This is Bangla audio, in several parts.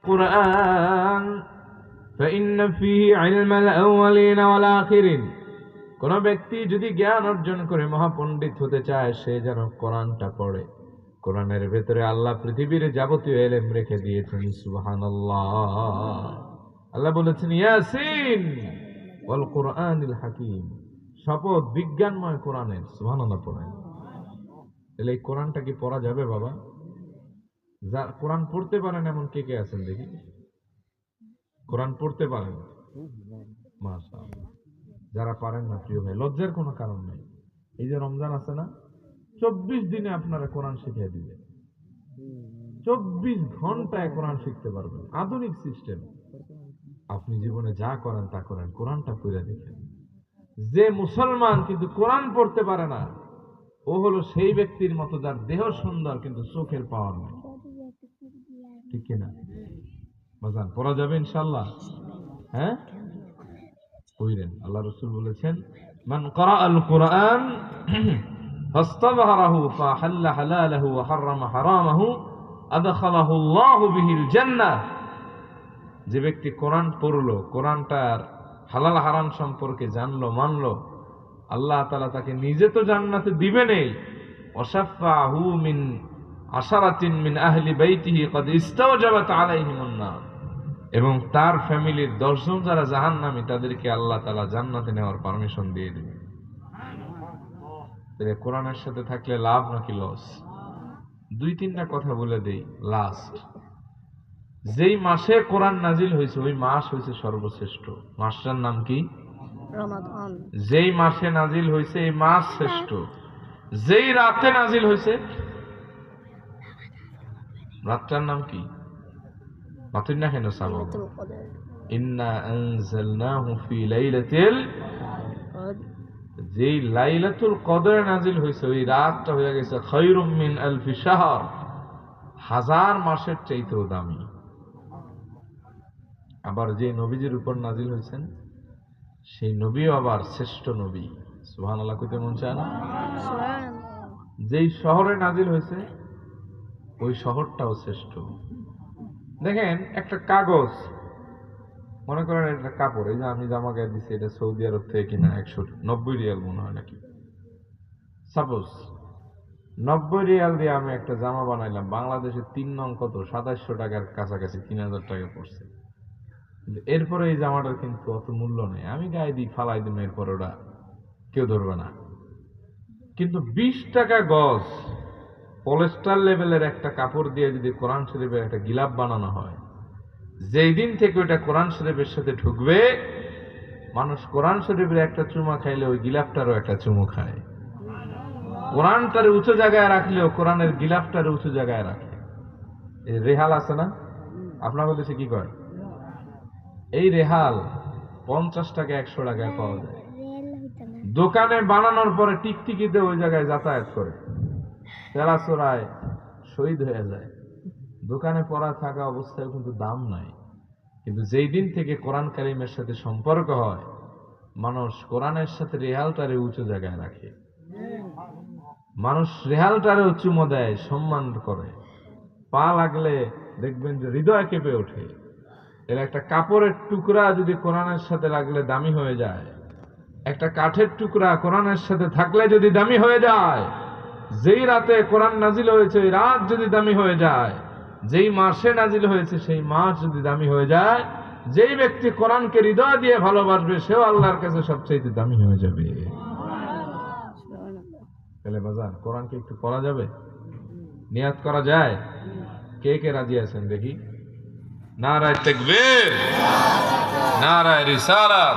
কুরআন ফাইন্না ফীহি ইলমাল আউয়ালিন ওয়াল আখিরিন। কোন ব্যক্তি যদি জ্ঞান অর্জন করে মহাপণ্ডিত হতে চায়, সে যেন কোরআনটা পড়ে। কোরআনের ভেতরে আল্লাহ পৃথিবীর যাবতীয় ইলম রেখে দিয়েছেন। সুবহানাল্লাহ। আল্লাহ বলেছেন ইয়াসিন ওয়াল কুরআনিল হাকিম, শপথ বিজ্ঞানময় কোরআনের। সুবহানাল্লাহ পড়েন। তাহলে এই কোরআনটা কি পড়া যাবে বাবা? যা কোরআন পড়তে পারেন এমন কে কে আছেন দেখি? কোরআন পড়তে পারেন? মাশাআল্লাহ। যারা পারেন না, প্রিয় ভাই, লজ্জার কোনো কারণ নাই। এই যে রমজান আছে না, 24 দিনে আপনারা কোরআন শিখিয়ে দিবে। 24 ঘন্টায় কোরআন শিখতে পারবেন। আধুনিক সিস্টেম। আপনি জীবনে যা করেন তা করেন, কোরআনটা পড়ে দেখেন। যে মুসলমান কিন্তু কোরআন পড়তে পারে না, ও হলো সেই ব্যক্তির মতো যার দেহ সুন্দর কিন্তু চোখের পাওয়ার নেই। ঠিক কিনা বাজান? পড়া যাবে ইনশাআল্লাহ? হ্যাঁ, পড়েন। আল্লাহ রাসূল বলেছেন মান ক্বারাআল কুরআন ফাস্তাযহারাহু ফাহাল্লা হালালাহু ওয়া হারামা হারামাহু আদখালাহু আল্লাহু বিহিল জান্নাহ। যে ব্যক্তি কোরআন পড়লো, কোরআনটার হালাল হারাম সম্পর্কে জানলো, মানলো, আল্লাহ তাআলা তাকে নিজে তো জান্নাতে দিবেনই, ওয়াশাফাহু মিন আশারাতিন মিন আহলি বাইতিহি ক্বাদ ইস্তাওজাবাত আলাইহিমুন নার। এবং তার ফ্যামিলির 10 জন যারা জাহান্নামী, তাদেরকে আল্লাহ তাআলা জান্নাতে নেওয়ার পারমিশন দিয়ে দিবেন। তাহলে কোরআনের সাথে থাকলে লাভ নাকি লস? 2-3টা কথা বলে দেই লাস্ট। যেই মাসে কোরআন নাজিল হয়েছে ওই মাস হয়েছে সর্বশ্রেষ্ঠ। মাসটার নাম কি? রমাদান। যেই মাসে নাজিল হয়েছে এই মাস শ্রেষ্ঠ। যেই রাতে নাজিল হয়েছে, রাতটার নাম কি? বাতিল না কেন সাবো? ইন্না আনজালনাহু ফি লাইলাতিল কদর। যেই লাইলাতুল কদরে নাজিল হয়েছে ওই রাতটা হয়ে গেছে খায়রুম মিন আলফি শাহর, 1000 মাসের চাইতেও দামি। আবার যে নবীজির উপর নাজিল হয়েছেন সেই নবীও আবার শ্রেষ্ঠ নবী। সুবহানাল্লাহ কইতে মন চায় না? যেই শহরে নাজিল হয়েছে ওই শহরটাও শ্রেষ্ঠ। দেখেন, একটা কাগজ, মনে করেন একটা কাপড়, এই যে আমি জামা গায়ে দিচ্ছি, এটা সৌদি আরব থেকে কিনা 190 রিয়াল মনে হয় নাকি। সাপোজ 90 রিয়াল দিয়ে আমি একটা জামা বানাইলাম, বাংলাদেশে 3 নং কত 2700 টাকার কাছাকাছি, 3000 টাকা পড়ছে। এরপরে এই জামাটার কিন্তু অত মূল্য নেই, আমি গায়ে দিই ফালাই দিন, এরপর ওটা কেউ ধরবে না। কিন্তু 20 টাকা গজ পলিস্টার লেভেলের একটা কাপড় দিয়ে যদি কোরআন শরীফের একটা গিলাফ বানানো হয়, যেই দিন থেকে ওইটা কোরআন শরীফের সাথে ঢুকবে, মানুষ কোরআন শরীফের একটা চুমা খাইলে ওই গিলাফটারও একটা চুমু খায়। কোরআনটারে উঁচু জায়গায় রাখলেও কোরআনের গিলাফটারে উঁচু জায়গায় রাখে। এই রেহাল আছে না আপনাদের দেশে? কি কয়? এই রেহাল 50 টাকা 100 টাকায় পাওয়া যায়। দোকানে বানানোর পরে টিকটিকিতে ওই জায়গায় যাতায়াত করে, তেলাচোরায় শহীদ হয়ে যায়। দোকানে পড়া থাকা অবস্থায় কিন্তু দাম নাই। কিন্তু যেই দিন থেকে কোরআন কারিমের সাথে সম্পর্ক হয়, মানুষ কোরআনের সাথে রেহালটারে উঁচু জায়গায় রাখে। মানুষ রেহালটারে চুমো দেয়, সম্মান করে। পা লাগলে দেখবেন যে হৃদয় কেঁপে ওঠে। এর একটা কাপড়ের টুকরা যদি কোরআনের সাথে লাগলে দামি হয়ে যায়, একটা কাঠের টুকরা কোরআনের সাথে থাকলে যদি দামি হয়ে যায়, যেই রাতে কোরআন নাজিল হয়েছে ওই রাত যদি দামি হয়ে যায়, যেই মাসে নাজিল হয়েছে সেই মাস যদি দামি হয়ে যায়, যেই ব্যক্তি কোরআনকে হৃদয় দিয়ে ভালোবাসবে সেও আল্লাহর কাছে সবচেয়ে দামি হয়ে যাবে। তাহলে বাজান, কোরআনকে একটু পড়া যাবে? নিয়াত করা যায়? কে কে রাজি আছেন দেখি? নারায়ে তাকবীর, নারায়ে রিসালাত।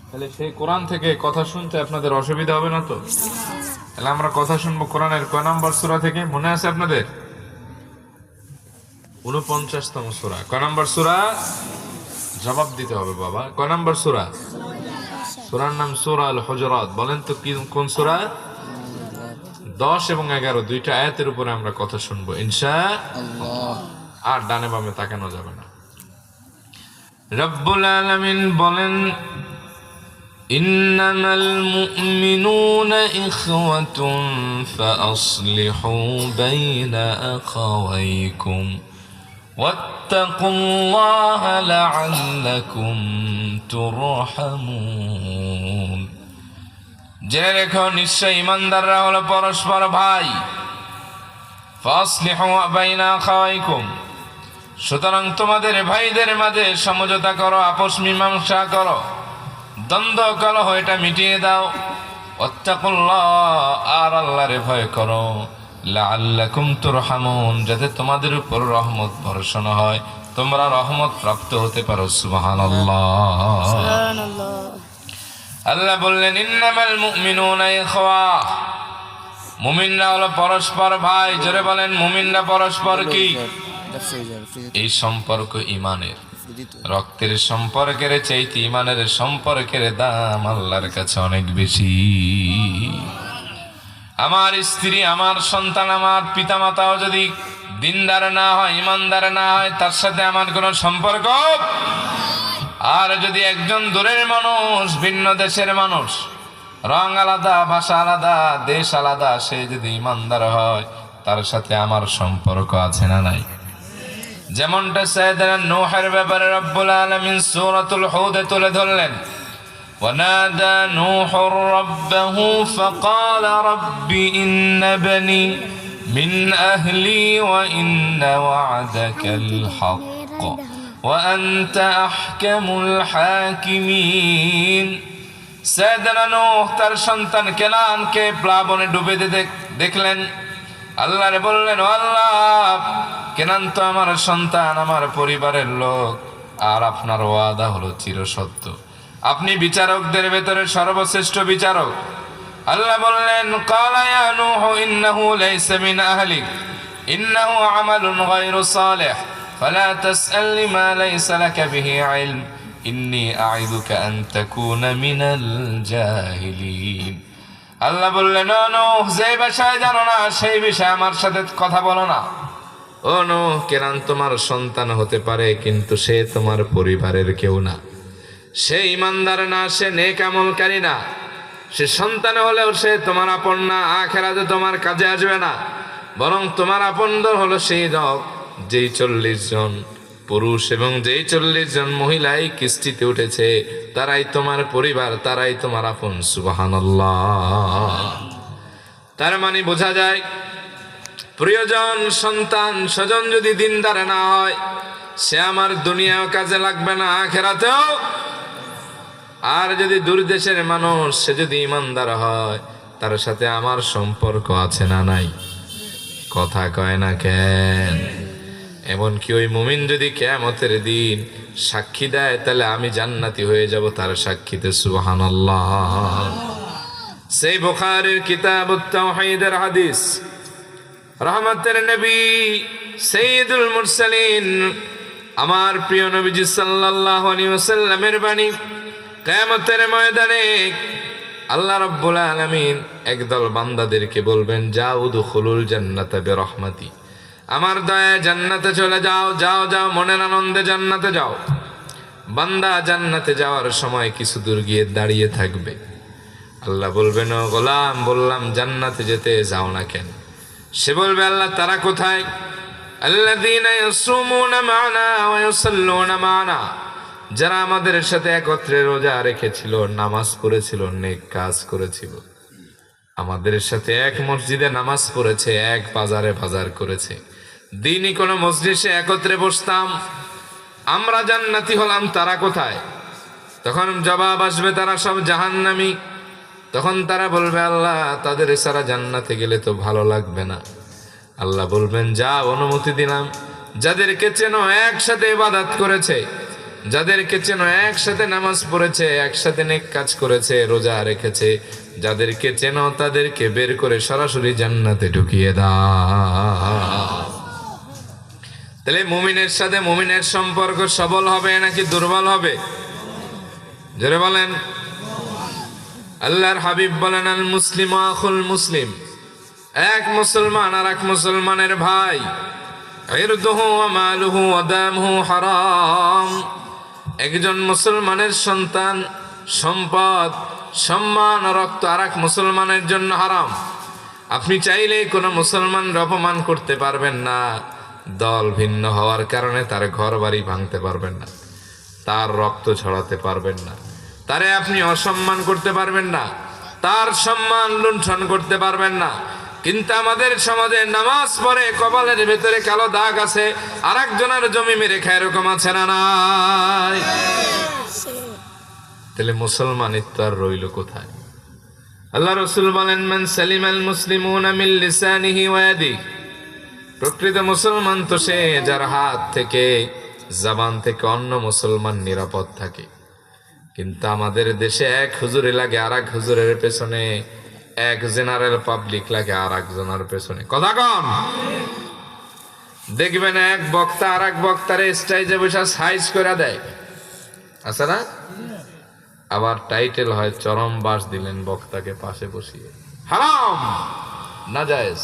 তাহলে সেই কোরআন থেকে কথা শুনতে আপনাদের অসুবিধা হবে না তো? তাহলে আমরা কথা শুনবো কোরআনের কয় নম্বর সূরা থেকে? মনে আছে আপনাদের? 49তম সূরা। কয় নম্বর সূরা? জবাব দিতে হবে বাবা। কয় নম্বর সূরা? সূরার নাম সূরা আল হুজুরাত। বলেন তো কোন সূরা? 10 এবং 11 দুইটা আয়াতের উপরে আমরা কথা শুনবো ইনশাআল্লাহ। আর ডানে বামে তাকানো যাবে না। রব্বুল আলামিন বলেন إنما المؤمنون إخوة فأصلحوا بين أخويكم واتقوا الله لعلكم ترحمون জেনে রেখো নিশ্চয় ইমানদাররা হলো পরস্পর ভাই ফাসলিহু বাইনা আখাওয়াইকুম সুতরাং তোমাদের ভাইদের মাঝে সমঝোতা করো আপোষ মীমাংসা করো দ্বন্দ্ব কলহ এটা মিটিয়ে দাও ওয়াত্তাকুল্লাহ আর আল্লাহরে ভয় করো লাআল্লাকুম তুরহামুন যাতে তোমাদের উপর রহমত বর্ষণ হয় তোমরা রহমত প্রাপ্ত হতে পারো সুবহানাল্লাহ সুবহানাল্লাহ আল্লাহ বললেন ইন্নামাল মুমিনুনা ইখওয়া মুমিনরা হলো পরস্পর ভাই জোরে বলেন মুমিনরা পরস্পর কি এই সম্পর্ক ঈমানের রক্তের সম্পর্কের চাইতে ঈমানের সম্পর্কের দাম আল্লাহর কাছে অনেক বেশি আমার স্ত্রী আমার সন্তান আমার পিতামাতাও যদি দিনদার না হয় ঈমানদার না হয় তার সাথে আমার কোনো সম্পর্ক আর যদি একজন দূরের মানুষ ভিন্ন দেশের মানুষ রং আলাদা ভাষা আলাদা দেশ আলাদা সে যদি ঈমানদার হয় তার সাথে আমার সম্পর্ক আছে না নাই যেমনটা সাইয়েদনা নূহের ব্যাপারে রব্বুল আলামিন সূরাতুল হুদে তুলে ধরলেন ওয়ানাদা নূহুর রাব্বাহু ফাকালা রাব্বি ইন্না বানি মিন আহলি ওয়া ইন্না ওয়া'দাকাল হক্ক ওয়া আনতা আহকামুল হাকিমিন সাইয়েদনা নূহ তার সন্তান কেনানকে প্লাবনে ডুবে দেখলেন আল্লাহরে বললেন ও আল্লাহ কেনান তো আমার সন্তান আমার পরিবারের লোক আর আপনার ওয়াদা হলো চিরসত্য আপনি বিচারকদের ভেতরে সর্বশ্রেষ্ঠ বিচারক আল্লাহ বললেন ক্বালা ইয়া নূহু ইন্নাহু লাইসা মিন আহলিক ইন্নাহু আমালুন গায়রু সালিহ ফালা তাসআল লিমা লাইসা লাকা বিহি ইলম ইন্নী আ'ইদুকা আন তাকুনা মিনাল জাহিলিন আল্লাহ বললেন ও নূহ যে বিষয় জানো না সেই বিষয়ে আমার সাথে কথা বলো না ও নূহ কেনান তোমার সন্তান হতে পারে কিন্তু সে তোমার পরিবারের কেউ না সে ঈমানদার না সে নেক আমলকারী না সে সন্তান হলেও সে তোমার আপন না আখিরাতে তোমার কাজে আসবে না বরং তোমার আপনজন হলো সেই লোক যেই 40 জন পুরুষ এবং যেই 40 জন মহিলাই কিস্তিতে উঠেছে তারাই তোমার পরিবার তারাই তোমার আপন সুবহানাল্লাহ তার মানে বোঝা যায় প্রিয়জন সন্তান স্বজন যদি দিনদার না হয় সে আমার দুনিয়াও কাজে লাগবে না আখিরাতেও আর যদি দূর দেশের মানুষ সে যদি ঈমানদার হয় তার সাথে আমার সম্পর্ক আছে না নাই কথা কয় না কেন এমনকি ওই মুমিন যদি কিয়ামতের দিন সাক্ষী দেয় তাহলে আমি জান্নাতি হয়ে যাব তার সাক্ষীতে সুবহানাল্লাহ সেই বুখারীর কিতাবুত তাওহীদের হাদিস রহমতের নবী সাইয়্যিদুল মুরসালিন আমার প্রিয় নবীজি সাল্লাল্লাহু আলাইহি ওয়াসাল্লামের বাণী কিয়ামতের ময়দানে আল্লাহ রাব্বুল আলামিন একদল বান্দাদেরকে বলবেন যাও উদখুলুল জান্নাতা বিরহমাতি আমার দয়ায় জান্নাতে চলে যাও যাও যাও মনের আনন্দে জান্নাতে যাও বান্দা জান্নাতে যাওয়ার সময় কিছু দূর গিয়ে দাঁড়িয়ে থাকবে আল্লাহ বলবেন ও গোলাম বললাম জান্নাতে যেতে যাও না কেন সে বলবে আল্লাহ তারা কোথায় আল্লাযীনা ইয়াসুমুনা মা'না ওয়া ইউসাল্লুনা মা'না যারা আমাদের সাথে একত্রে রোজা রেখেছিল নামাজ পড়েছিল নেক কাজ করেছিল আমাদের সাথে এক মসজিদে নামাজ পড়েছে এক বাজারে বাজার করেছে দিনই কোন মজলিসে একত্রে বসতাম আমরা জান্নাতি হলাম তারা কোথায় তখন জবাব আসবে তারা সব জাহান্নামী তখন তারা বলবে আল্লাহ তাদের সারা জান্নাতে গেলে তো ভালো লাগবে না আল্লাহ বলবেন যা অনুমতি দিলাম যাদেরকে চেনো একসাথে ইবাদত করেছে যাদেরকে চেনো একসাথে নামাজ পড়েছে একসাথে নেক কাজ করেছে রোজা রেখেছে যাদেরকে চেনো তাদেরকে বের করে সরাসরি জান্নাতে ঢুকিয়ে দাও তাহলে মুমিনের সাথে মুমিনের সম্পর্ক সবল হবে নাকি দুর্বল হবে জোরে বলেন আল্লাহর হাবিব বলেন আল মুসলিমু আখুল মুসলিম এক মুসলমান আর এক মুসলমানের ভাই ইরদুহু ওয়া মালুহু ওয়া দামুহু হারাম একজন মুসলমানের সন্তান সম্পদ, সম্মান, রক্ত আর এক মুসলমানের জন্য হারাম। আপনি চাইলে কোনো মুসলমানের অপমান করতে পারবেন না, দল ভিন্ন হওয়ার কারণে তার ঘর বাড়ি ভাঙতে পারবেন না, তার রক্ত ছড়াতে পারবেন না, তারে আপনি অসম্মান করতে পারবেন না, তার সম্মান লুণ্ঠন করতে পারবেন না। কিন্তু আমাদের সমাজে নামাজ পড়ে কপালের ভেতরে কালো দাগ আছে, আর একজনের জমি মেরে খায়, এরকম আছে না নাই? তাহলে মুসলমানিত্ব আর রইল কোথায়? আল্লাহ রাসূল বলেন, মান সালিমাল মুসলিমুনা মিন লিসানিহি ওয়া ইয়াদিহি, প্রকৃত মুসলমান তো সে যার হাত থেকে, জবান থেকে অন্য মুসলমান নিরাপদ থাকে। কিন্তু আমাদের দেশে এক হুজুরে লাগে আর এক হুজুরের পেছনে, এক জেনারেল পাবলিক লাগে আর এক জনের পেছনে। কথা কন। দেখবেন এক বক্তা আর এক বক্তারে স্টেজে বসে সাইজ করে দেয়, আছে না? আবার টাইটেল হয় চরম বাস দিলেন বক্তাকে পাশে বসিয়ে, হারাম, নাজায়েজ।